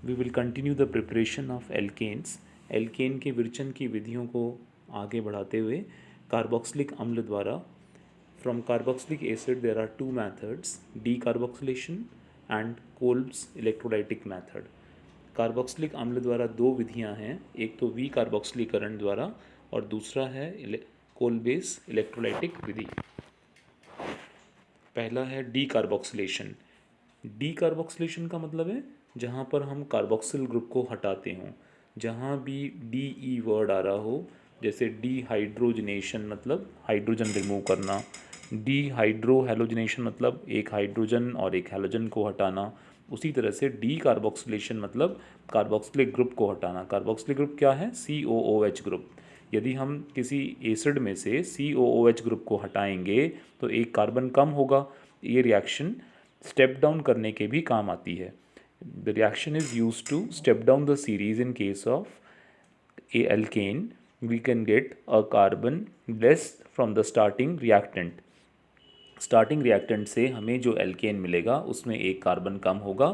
We will continue the preparation of alkanes. Alkane के विरचन की विधियों को आगे बढ़ाते हुए कार्बोक्सिलिक अम्ल द्वारा, from carboxylic acid there are two methods, decarboxylation and Kolbe's electrolytic method. Carboxylic अम्ल द्वारा दो विधियां हैं, एक तो विकार्बोक्सिलीकरण द्वारा और दूसरा है कोल्बेस इलेक्ट्रोलाइटिक विधि। पहला है डीकार्बोक्सिलेशन। डीकार्बोक्सिलेशन का मतलब है जहाँ पर हम कार्बोक्सिल ग्रुप को हटाते हों, जहाँ भी डी ई वर्ड आ रहा हो, जैसे डीहाइड्रोजनेशन मतलब हाइड्रोजन रिमूव करना, डीहाइड्रोहेलोजनेशन मतलब एक हाइड्रोजन और एक हैलोजन को हटाना, उसी तरह से डीकार्बोक्सिलेशन मतलब कार्बोक्सिलिक ग्रुप को हटाना। कार्बोक्सिलिक ग्रुप क्या है? COOH group. यदि हम किसी एसिड में से COOH ग्रुप को हटाएंगे तो एक कार्बन कम होगा। ये रिएक्शन स्टेप डाउन करने के भी काम आती है। The reaction is use to step down the series in case of a alkane. We can get a carbon less from the starting reactant. Starting reactant से हमें जो एल्केन मिलेगा उसमें एक कार्बन कम होगा।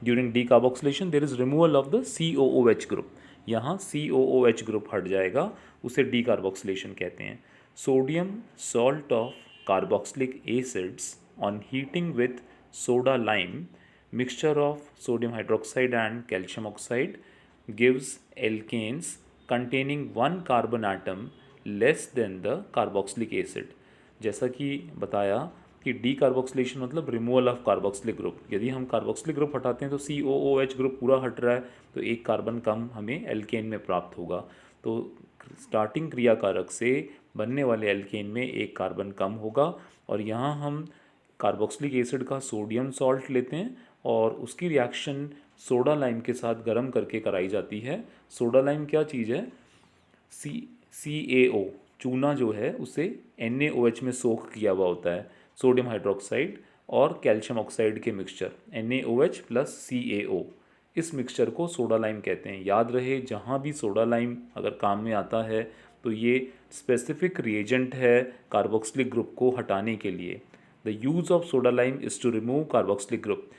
During decarboxylation there is removal of the COOH group. यहाँ COOH group हट जाएगा, उसे डीकार्बोक्सिलेशन कहते हैं। Sodium salt of carboxylic acids on heating with soda lime, mixture of sodium hydroxide and calcium oxide gives alkanes containing one carbon atom less than the carboxylic acid। जैसा कि बताया कि decarboxylation मतलब रिमूवल ऑफ कार्बोक्सिलिक ग्रुप। यदि हम carboxylic group हटाते हैं तो COOH ग्रुप पूरा हट रहा है, तो एक कार्बन कम हमें एल्केन में प्राप्त होगा। तो स्टार्टिंग क्रियाकारक से बनने वाले एल्केन में एक कार्बन कम होगा। और यहाँ हम कार्बोक्सिलिक एसिड का सोडियम सॉल्ट लेते हैं और उसकी रिएक्शन सोडा लाइम के साथ गर्म करके कराई जाती है। सोडा लाइम क्या चीज़ है? CaO चूना जो है उसे NaOH में सोख किया हुआ होता है, सोडियम हाइड्रोक्साइड और कैल्शियम ऑक्साइड के मिक्सचर NaOH प्लस CaO, इस मिक्सचर को सोडा लाइम कहते हैं। याद रहे, जहाँ भी सोडा लाइम अगर काम में आता है तो ये स्पेसिफिक रिएजेंट है कार्बोक्सिलिक ग्रुप को हटाने के लिए। The use of soda lime is to remove carboxylic group.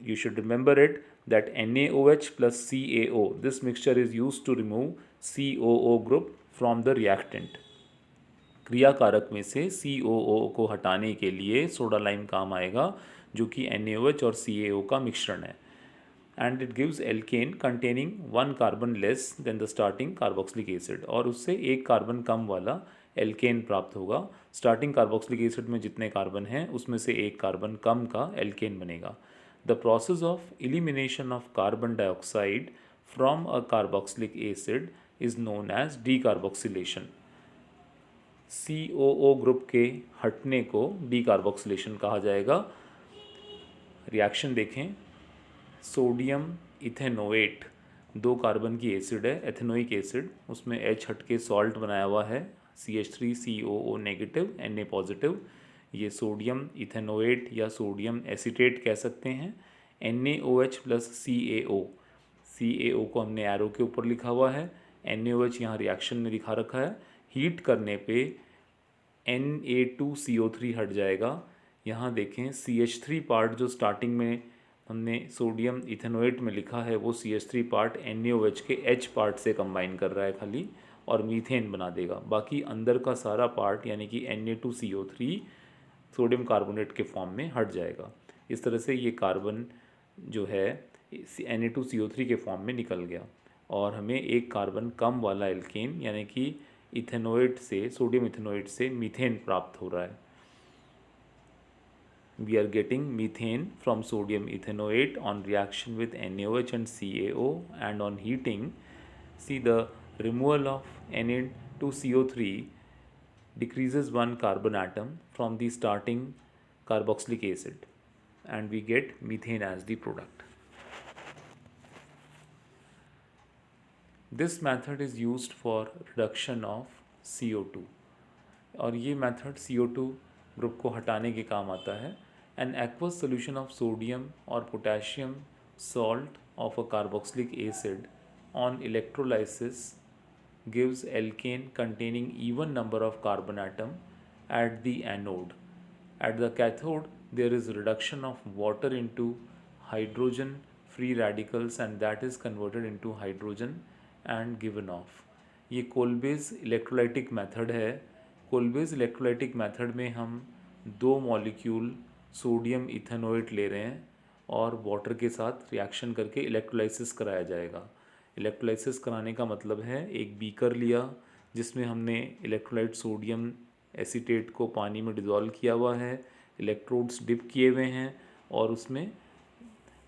You should remember it that NaOH plus CaO, this mixture is used to remove COO group from the reactant। क्रियाकारक में से COO को हटाने के लिए सोडा लाइम काम आएगा, जो कि NaOH और CaO का मिश्रण है। And it gives alkane containing one carbon less than the starting carboxylic acid, और उससे एक कार्बन कम वाला एल्केन प्राप्त होगा। स्टार्टिंग कार्बोक्सिलिक एसिड में जितने कार्बन हैं उसमें से एक कार्बन कम का एल्केन बनेगा। The process of elimination of carbon dioxide from a carboxylic acid is known as decarboxylation. COO group के हटने को डीकार्बोक्सिलेशन कहा जाएगा। रिएक्शन देखें, सोडियम इथेनोएट, दो कार्बन की एसिड है एथेनोइक एसिड, उसमें H हट के सॉल्ट बनाया हुआ है CH3COO नेगेटिव Na पॉजिटिव। ये सोडियम इथेनोएट या सोडियम एसीटेट कह सकते हैं। NaOH प्लस CaO को हमने एरो के ऊपर लिखा हुआ है, NaOH यहाँ रिएक्शन में दिखा रखा है। हीट करने पे Na2CO3 हट जाएगा। यहाँ देखें CH3 पार्ट जो स्टार्टिंग में हमने सोडियम इथेनोएट में लिखा है वो CH3 पार्ट NaOH के H पार्ट से कंबाइन कर रहा है खाली, और मीथेन बना देगा। बाकी अंदर का सारा पार्ट यानी कि Na2CO3 सोडियम कार्बोनेट के फॉर्म में हट जाएगा। इस तरह से ये कार्बन जो है Na2CO3 के फॉर्म में निकल गया और हमें एक कार्बन कम वाला एल्केन यानी कि इथेनोएट से, सोडियम इथेनोएट से मीथेन प्राप्त हो रहा है। We are getting methane from sodium ethanoate on reaction with NaOH and CaO, and on heating, see the removal of Na2CO3 decreases one carbon atom from the starting carboxylic acid and we get methane as the product. This method is used for reduction of CO2 और ये method CO2 group को हटाने के काम आता है। An aqueous solution of sodium और potassium salt of a carboxylic acid on electrolysis gives alkane containing even number of carbon atom at the anode. At the cathode there is reduction of water into hydrogen free radicals and that is converted into hydrogen and given of. ये कोलबेज electrolytic method है। कोलबेज electrolytic method में हम दो molecule sodium ethanoate ले रहे हैं और water के साथ रिएक्शन करके इलेक्ट्रोलाइसिस कराया जाएगा। इलेक्ट्रोलाइसिस कराने का मतलब है एक बीकर लिया जिसमें हमने इलेक्ट्रोलाइट सोडियम एसीटेट को पानी में डिज़ोल्व किया हुआ है, इलेक्ट्रोड्स डिप किए हुए हैं और उसमें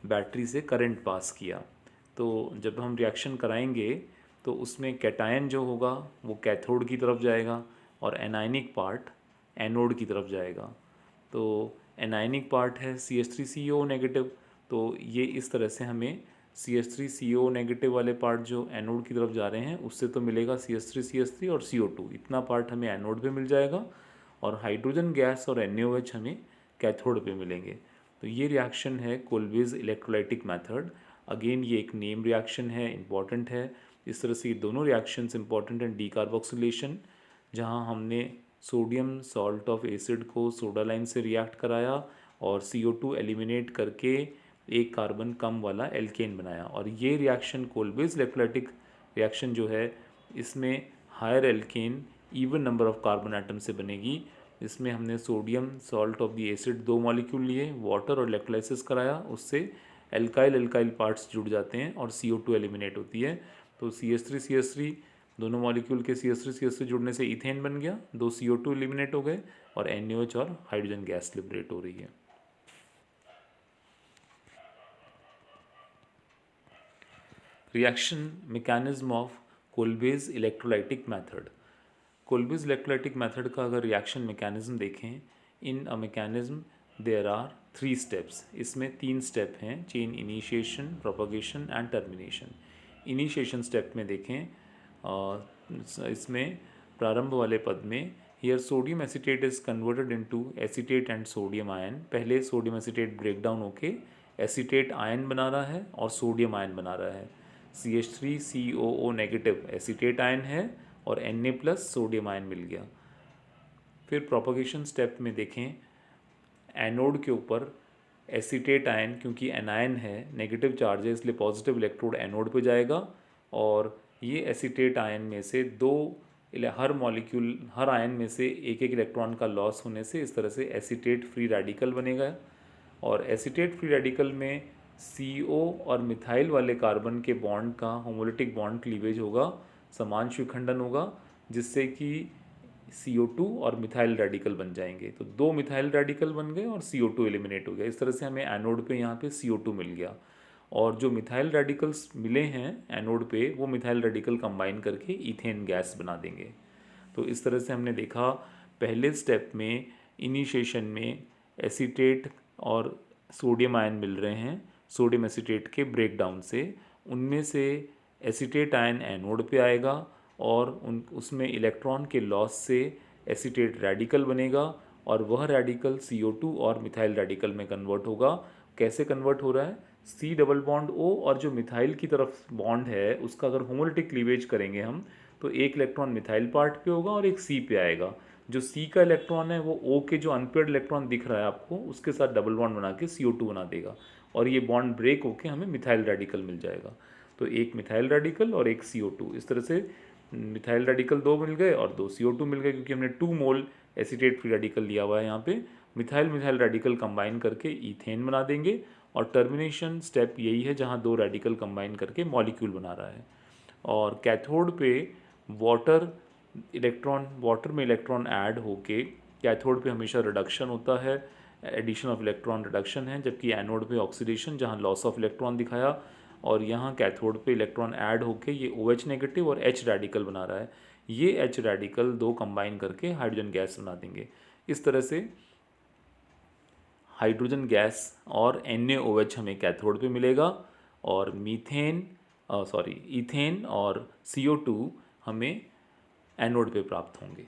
बैटरी से करंट पास किया। तो जब हम रिएक्शन कराएंगे तो उसमें कैटायन जो होगा वो कैथोड की तरफ जाएगा और एनायनिक पार्ट एनोड की तरफ जाएगा। तो एनायनिक पार्ट है CH3CO नेगेटिव, तो ये इस तरह से हमें CH3CO नेगेटिव वाले पार्ट जो एनोड की तरफ जा रहे हैं उससे तो मिलेगा CH3 और CO2, इतना पार्ट हमें एनोड पे मिल जाएगा और हाइड्रोजन गैस और NaOH हमें कैथोड पे मिलेंगे। तो ये रिएक्शन है कोलबेज इलेक्ट्रोलाइटिक मेथड। अगेन ये एक नेम रिएक्शन है, इम्पॉर्टेंट है। इस तरह से ये दोनों रिएक्शंस इंपॉर्टेंट हैं। डीकार्बोक्सिलेशन, जहाँ हमने सोडियम सॉल्ट ऑफ एसिड को सोडा लाइम से रिएक्ट कराया और CO2 एलिमिनेट करके एक कार्बन कम वाला एल्केन बनाया, और ये रिएक्शन कोलबेज इलेक्ट्रोलाइटिक रिएक्शन जो है इसमें higher alkane even number of carbon atom से बनेगी। इसमें हमने sodium salt of the acid दो मॉलिक्यूल लिए, वाटर और इलेक्ट्रोलाइसिस कराया, उससे एल्काइल पार्ट्स जुड़ जाते हैं और CO2 एलिमिनेट होती है। तो CH3 दोनों मॉलिक्यूल के CH3 जुड़ने से इथेन बन गया, दो CO2 एलिमिनेट हो गए और NaOH और हाइड्रोजन गैस लिबरेट हो रही है। Reaction mechanism of Kolbe's electrolytic method. Kolbe's electrolytic method का अगर रिएक्शन मैकेनिज्म देखें, in a mechanism there are 3 steps. इसमें 3 स्टेप हैं, chain initiation, propagation and termination. Initiation step में देखें, इसमें प्रारंभ वाले पद में here sodium acetate is converted into acetate and sodium ion. पहले सोडियम एसीटेट ब्रेक डाउन होके एसीटेट आयन बना रहा है और सोडियम आयन बना रहा है। CH3COO नेगेटिव एसीटेट आयन है और Na+ सोडियम आयन मिल गया। फिर प्रोपगेशन स्टेप में देखें, एनोड के ऊपर एसीटेट आयन, क्योंकि एनायन है, नेगेटिव चार्ज है, इसलिए पॉजिटिव इलेक्ट्रोड एनोड पे जाएगा और ये एसीटेट आयन में से हर मॉलिक्यूल हर आयन में से एक एक इलेक्ट्रॉन का लॉस होने से इस तरह से एसीटेट फ्री रेडिकल बनेगा। और एसीटेट फ्री रेडिकल में CO और मिथाइल वाले कार्बन के बॉन्ड का होमोलिटिक बॉन्ड क्लीवेज होगा, समान विखंडन होगा, जिससे कि CO2 और मिथाइल रेडिकल बन जाएंगे। तो दो मिथाइल रेडिकल बन गए और CO2 एलिमिनेट हो गया। इस तरह से हमें एनोड पे यहाँ पे CO2 मिल गया और जो मिथाइल रेडिकल्स मिले हैं एनोड पे वो मिथाइल रेडिकल कंबाइन करके इथेन गैस बना देंगे। तो इस तरह से हमने देखा पहले स्टेप में इनिशिएशन में एसीटेट और सोडियम आयन मिल रहे हैं सोडियम एसीटेट के ब्रेकडाउन से, उनमें से एसीटेट आयन एनोड पे आएगा और उसमें इलेक्ट्रॉन के लॉस से एसीटेट रेडिकल बनेगा और वह रेडिकल CO2 और मिथाइल रेडिकल में कन्वर्ट होगा। कैसे कन्वर्ट हो रहा है, C+O और जो मिथाइल की तरफ बॉन्ड है उसका अगर होमोलिटिक क्लीवेज करेंगे हम तो एक इलेक्ट्रॉन मिथाइल पार्ट पे होगा और एक C पे आएगा। जो C का इलेक्ट्रॉन है वो O के जो अनपेयर्ड इलेक्ट्रॉन दिख रहा है आपको उसके साथ डबल बॉन्ड बना के CO2 बना देगा और ये बॉन्ड ब्रेक होके हमें मिथाइल रेडिकल मिल जाएगा। तो एक मिथाइल रेडिकल और एक CO2, इस तरह से मिथाइल रेडिकल दो मिल गए और दो CO2 मिल गए, क्योंकि हमने 2 मोल एसीटेट फ्री रेडिकल लिया हुआ है। यहाँ पे मिथाइल रेडिकल कंबाइन करके इथेन बना देंगे और टर्मिनेशन स्टेप यही है जहाँ दो रेडिकल कंबाइन करके मॉलिक्यूल बना रहा है। और कैथोड पे वाटर में इलेक्ट्रॉन ऐड होके कैथोड पे हमेशा रिडक्शन होता है, एडिशन ऑफ इलेक्ट्रॉन रिडक्शन है, जबकि एनोड पे ऑक्सीडेशन जहाँ लॉस ऑफ इलेक्ट्रॉन दिखाया, और यहाँ कैथोड पे इलेक्ट्रॉन ऐड होके ये OH नेगेटिव और H रेडिकल बना रहा है। ये H रेडिकल दो कंबाइन करके हाइड्रोजन गैस बना देंगे। इस तरह से हाइड्रोजन गैस और NaOH हमें कैथोड पे मिलेगा और इथेन और CO2 हमें एनोड पे प्राप्त होंगे।